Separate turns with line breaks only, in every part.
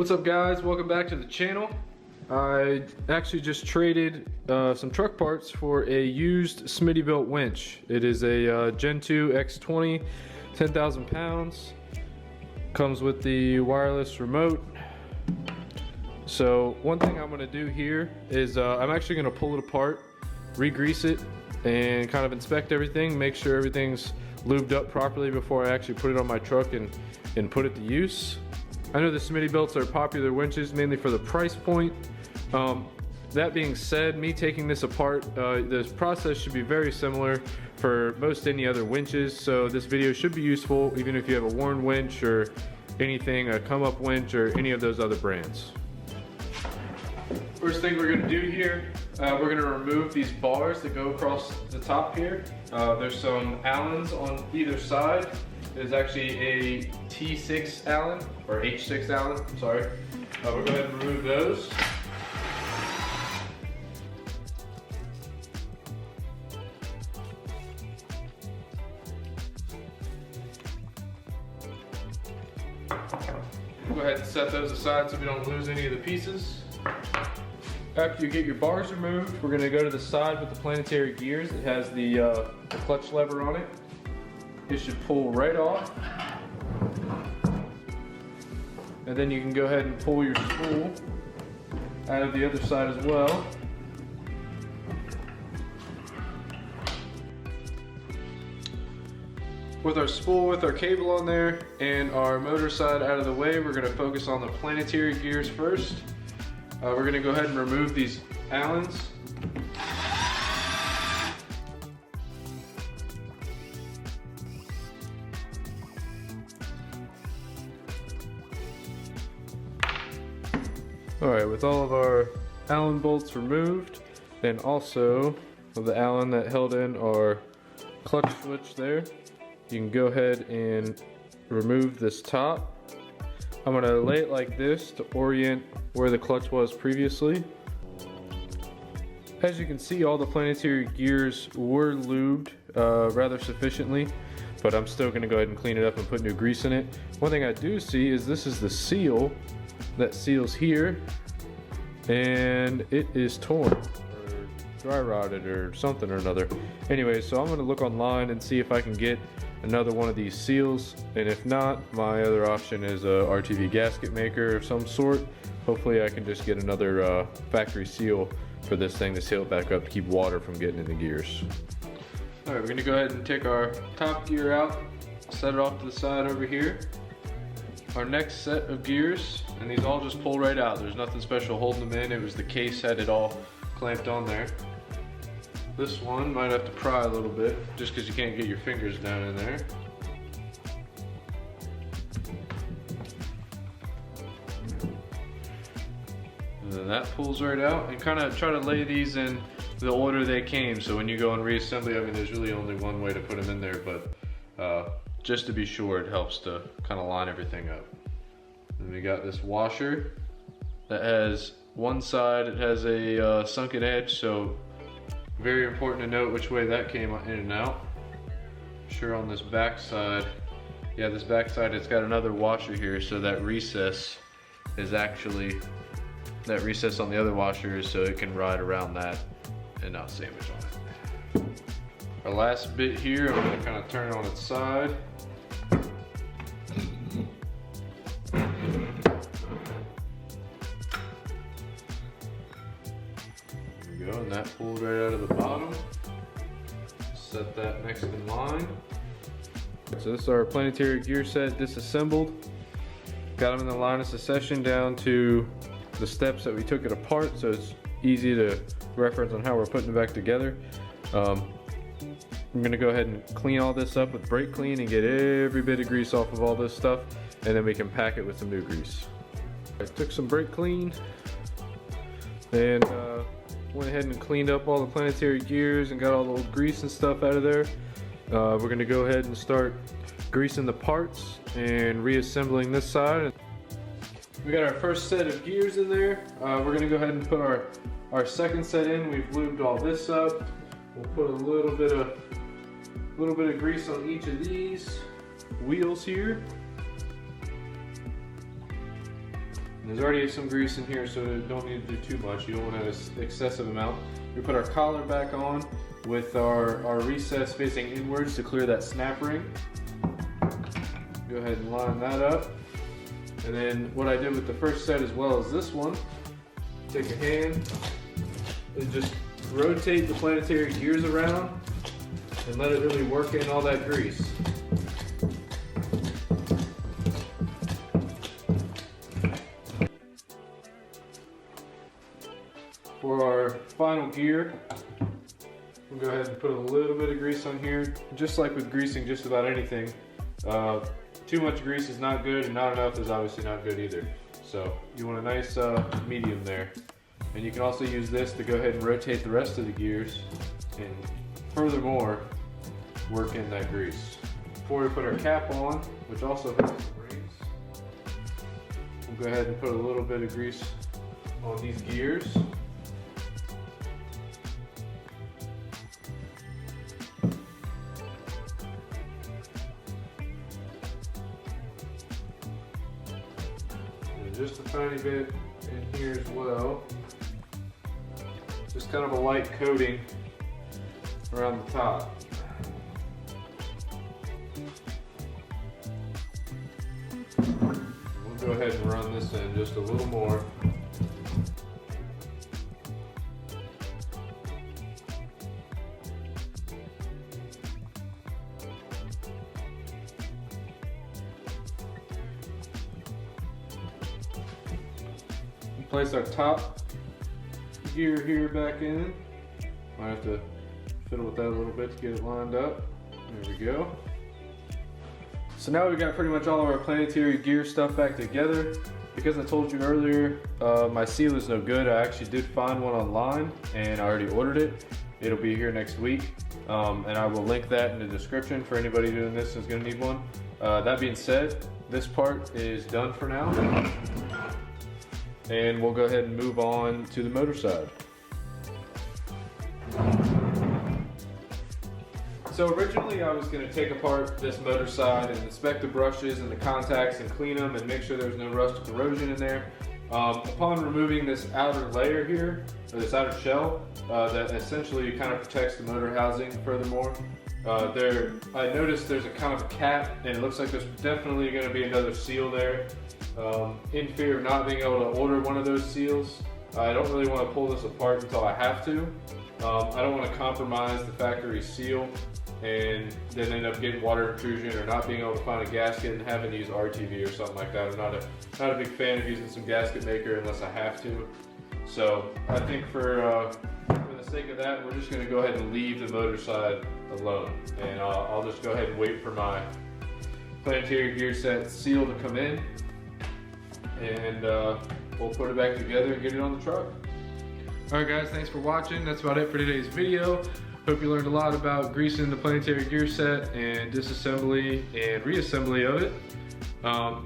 What's up guys, welcome back to the channel. I actually just traded some truck parts for a used Smittybilt winch. It is a Gen 2 X20, 10,000 pounds. Comes with the wireless remote. So one thing I'm gonna do here is I'm actually gonna pull it apart, re-grease it, and kind of inspect everything, make sure everything's lubed up properly before I actually put it on my truck and put it to use. I know the Smittybilts are popular winches mainly for the price point. That being said, me taking this apart, this process should be very similar for most any other winches, so this video should be useful even if you have a Warren winch or anything, a come up winch or any of those other brands. First thing we're going to do here, we're going to remove these bars that go across the top here. There's some Allens on either side. There's actually a T6 Allen, or H6 Allen, I'm sorry. We'll go ahead and remove those. Go ahead and set those aside so we don't lose any of the pieces. After you get your bars removed, we're going to go to the side with the Planetary gears. It has the clutch lever on it. It should pull right off. And then you can go ahead and pull your spool out of the other side as well. With our spool with our cable on there and our motor side out of the way, we're going to focus on the Planetary gears first. We're going to go ahead and remove these Allens. Alright, with all of our Allen bolts removed, then also with the Allen that held in our clutch switch there, you can go ahead and remove this top. I'm going to lay it like this to orient where the clutch was previously. As you can see, all the Planetary gears were lubed rather sufficiently, but I'm still going to go ahead and clean it up and put new grease in it. One thing I do see is this is the seal that seals here, and it is torn or dry rotted or something or another. Anyway, so I'm going to look online and see if I can get another one of these seals, and if not, my other option is a RTV gasket maker of some sort. Hopefully I can just get another factory seal for this thing to seal it back up to keep water from getting in the gears. Alright, we're going to go ahead and take our top gear out, set it off to the side over here. Our next set of gears, and these all just pull right out. There's nothing special holding them in. It was the case had it all clamped on there. This one might have to pry a little bit just because you can't get your fingers down in there. And then that pulls right out, and kind of try to lay these in the order they came. So when you go on reassembly, I mean, there's really only one way to put them in there, but just to be sure, it helps to kind of line everything up. And we got this washer that has one side, it has a sunken edge, so very important to note which way that came in and out. Sure, on this back side, yeah, this back side, it's got another washer here, so that recess is actually, that recess on the other washer is so it can ride around that and not sandwich on it. Our last bit here, I'm going to kind of turn it on its side. There we go, and that pulled right out of the bottom. Set that next in line. So this is our Planetary gear set disassembled. Got them in the line of succession down to the steps that we took it apart, so it's easy to reference on how we're putting it back together. I'm gonna go ahead and clean all this up with brake clean and get every bit of grease off of all this stuff, and then we can pack it with some new grease. I took some brake clean and went ahead and cleaned up all the Planetary gears and got all the old grease and stuff out of there. We're gonna go ahead and start greasing the parts and reassembling this side. We got our first set of gears in there. We're gonna go ahead and put our second set in. We've lubed all this up. We'll put a little bit of grease on each of these wheels here. And there's already some grease in here, so you don't need to do too much. You don't want to have an excessive amount. We put our collar back on with our recess facing inwards to clear that snap ring. Go ahead and line that up. And then what I did with the first set as well as this one, take a hand and just rotate the Planetary gears around and let it really work in all that grease. For our final gear, we'll go ahead and put a little bit of grease on here. Just like with greasing just about anything, too much grease is not good, and not enough is obviously not good either. So you want a nice medium there. And you can also use this to go ahead and rotate the rest of the gears and furthermore work in that grease. Before we put our cap on, which also has some rings, we'll go ahead and put a little bit of grease on these gears. Just a tiny bit in here as well. Just kind of a light coating around the top. We'll go ahead and run this in just a little more. Place our top gear here back in. Might have to fiddle with that a little bit to get it lined up. There we go. So now we've got pretty much all of our Planetary gear stuff back together. Because I told you earlier, my seal is no good. I actually did find one online and I already ordered it. It'll be here next week. And I will link that in the description for anybody doing this who's gonna need one. That being said, this part is done for now. And we'll go ahead and move on to the motor side. So originally I was going to take apart this motor side and inspect the brushes and the contacts and clean them and make sure there's no rust or corrosion in there. Upon removing this outer layer here, or this outer shell, that essentially kind of protects the motor housing furthermore, I noticed there's a kind of a cap, and it looks like there's definitely going to be another seal there. In fear of not being able to order one of those seals, I don't really want to pull this apart until I have to. I don't want to compromise the factory seal and then end up getting water intrusion or not being able to find a gasket and having to use RTV or something like that. I'm not a big fan of using some gasket maker unless I have to. So I think for the sake of that, we're just going to go ahead and leave the motor side alone, and I'll just go ahead and wait for my Planetary gear set seal to come in, and we'll put it back together and get it on the truck. Alright guys, thanks for watching. That's about it for today's video. Hope you learned a lot about greasing the Planetary gear set and disassembly and reassembly of it.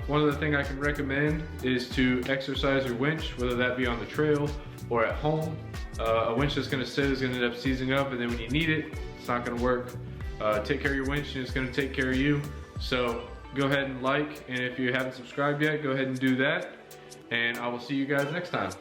One other thing I can recommend is to exercise your winch, whether that be on the trail or at home. A winch that's going to sit is going to end up seizing up, and then when you need it, it's not going to work. Take care of your winch and it's going to take care of you. So go ahead and like, and if you haven't subscribed yet, go ahead and do that. And I will see you guys next time.